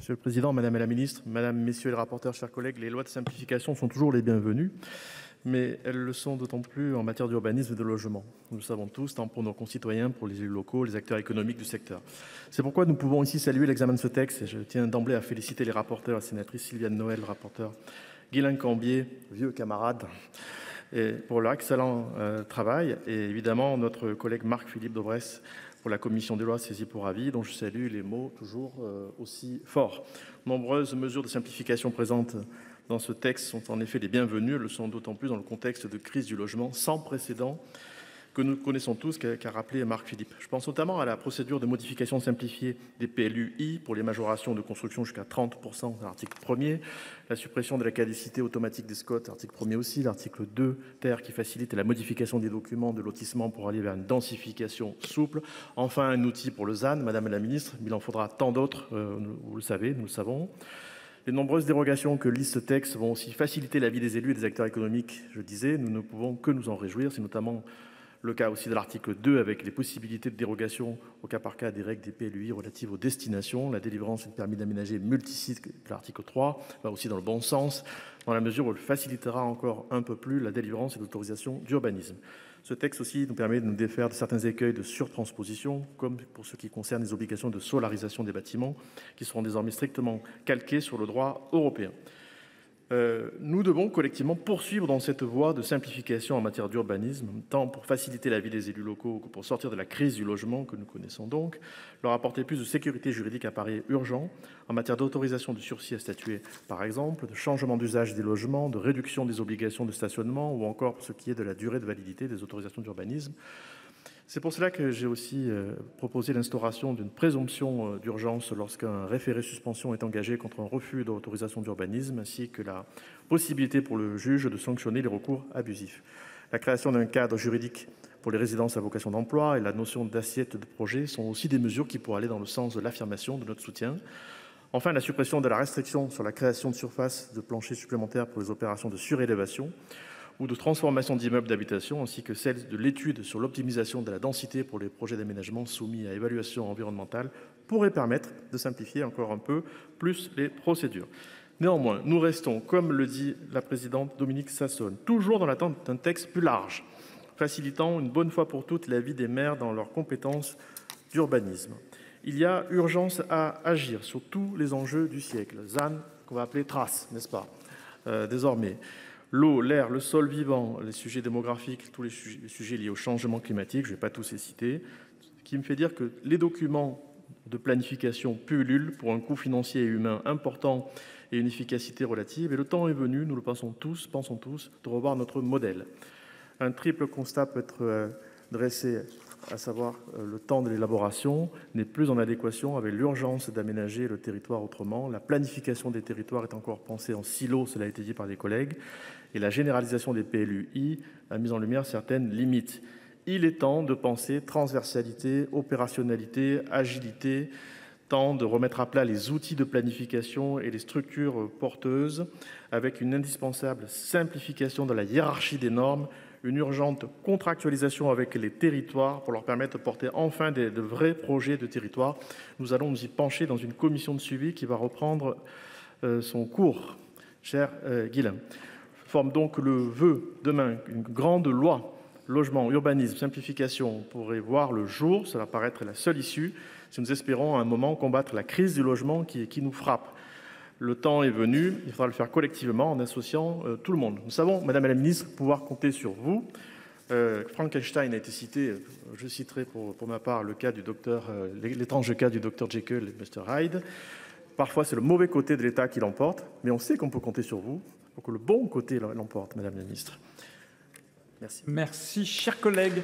Monsieur le Président, Madame la Ministre, Madame, Messieurs les rapporteurs, chers collègues, les lois de simplification sont toujours les bienvenues, mais elles le sont d'autant plus en matière d'urbanisme et de logement. Nous le savons tous, tant pour nos concitoyens, pour les élus locaux, les acteurs économiques du secteur. C'est pourquoi nous pouvons ici saluer l'examen de ce texte et je tiens d'emblée à féliciter les rapporteurs, la sénatrice Sylviane Noël, le rapporteur Guilain Cambier, vieux camarade, et pour leur excellent travail, et évidemment notre collègue Marc-Philippe Daubresse pour la commission des lois saisie pour avis, dont je salue les mots toujours aussi forts. Nombreuses mesures de simplification présentes dans ce texte sont en effet les bienvenues, elles le sont d'autant plus dans le contexte de crise du logement sans précédent que nous connaissons tous, qu'a rappelé Marc Philippe. Je pense notamment à la procédure de modification simplifiée des PLUI pour les majorations de construction jusqu'à 30% à l'article 1er, la suppression de la caducité automatique des SCOT, article 1er aussi, l'article 2 ter qui facilite la modification des documents de lotissement pour aller vers une densification souple, enfin un outil pour le ZAN, Madame la Ministre, il en faudra tant d'autres, vous le savez, nous le savons. Les nombreuses dérogations que liste ce texte vont aussi faciliter la vie des élus et des acteurs économiques, je disais, nous ne pouvons que nous en réjouir, c'est notamment le cas aussi de l'article 2 avec les possibilités de dérogation au cas par cas des règles des PLUI relatives aux destinations. La délivrance et le permis d'aménager multisites, l'article 3, va aussi dans le bon sens, dans la mesure où elle facilitera encore un peu plus la délivrance et l'autorisation d'urbanisme. Ce texte aussi nous permet de nous défaire de certains écueils de surtransposition, comme pour ce qui concerne les obligations de solarisation des bâtiments, qui seront désormais strictement calquées sur le droit européen. Nous devons collectivement poursuivre dans cette voie de simplification en matière d'urbanisme, tant pour faciliter la vie des élus locaux que pour sortir de la crise du logement que nous connaissons donc. Leur apporter plus de sécurité juridique apparaît urgent en matière d'autorisation de sursis à statuer, par exemple, de changement d'usage des logements, de réduction des obligations de stationnement ou encore pour ce qui est de la durée de validité des autorisations d'urbanisme. C'est pour cela que j'ai aussi proposé l'instauration d'une présomption d'urgence lorsqu'un référé suspension est engagé contre un refus d'autorisation d'urbanisme, ainsi que la possibilité pour le juge de sanctionner les recours abusifs. La création d'un cadre juridique pour les résidences à vocation d'emploi et la notion d'assiette de projet sont aussi des mesures qui pourraient aller dans le sens de l'affirmation de notre soutien. Enfin, la suppression de la restriction sur la création de surfaces de planchers supplémentaires pour les opérations de surélévation ou de transformation d'immeubles d'habitation, ainsi que celle de l'étude sur l'optimisation de la densité pour les projets d'aménagement soumis à évaluation environnementale, pourrait permettre de simplifier encore un peu plus les procédures. Néanmoins, nous restons, comme le dit la présidente Dominique Sassonne, toujours dans l'attente d'un texte plus large, facilitant une bonne fois pour toutes la vie des maires dans leurs compétences d'urbanisme. Il y a urgence à agir sur tous les enjeux du siècle. ZAN, qu'on va appeler TRACE, n'est-ce pas, désormais. L'eau, l'air, le sol vivant, les sujets démographiques, tous les sujets liés au changement climatique, je ne vais pas tous les citer, ce qui me fait dire que les documents de planification pullulent pour un coût financier et humain important et une efficacité relative. Et le temps est venu, nous le pensons tous, de revoir notre modèle. Un triple constat peut être dressé, à savoir le temps de l'élaboration n'est plus en adéquation avec l'urgence d'aménager le territoire autrement. La planification des territoires est encore pensée en silo, cela a été dit par des collègues, et la généralisation des PLUI a mis en lumière certaines limites. Il est temps de penser transversalité, opérationnalité, agilité, temps de remettre à plat les outils de planification et les structures porteuses avec une indispensable simplification de la hiérarchie des normes, une urgente contractualisation avec les territoires pour leur permettre de porter enfin de vrais projets de territoire. Nous allons nous y pencher dans une commission de suivi qui va reprendre son cours, cher Guilain. Forme donc le vœu demain une grande loi logement, urbanisme, simplification pourrait voir le jour. Cela paraît être la seule issue si nous espérons à un moment combattre la crise du logement qui nous frappe. Le temps est venu, il faudra le faire collectivement en associant tout le monde. Nous savons, Madame la Ministre, pouvoir compter sur vous. Frankenstein a été cité, je citerai pour ma part le cas du docteur, l'étrange cas du docteur Jekyll et Mr Hyde. Parfois, c'est le mauvais côté de l'État qui l'emporte, mais on sait qu'on peut compter sur vous pour que le bon côté l'emporte, Madame la Ministre. Merci. Merci, chers collègues.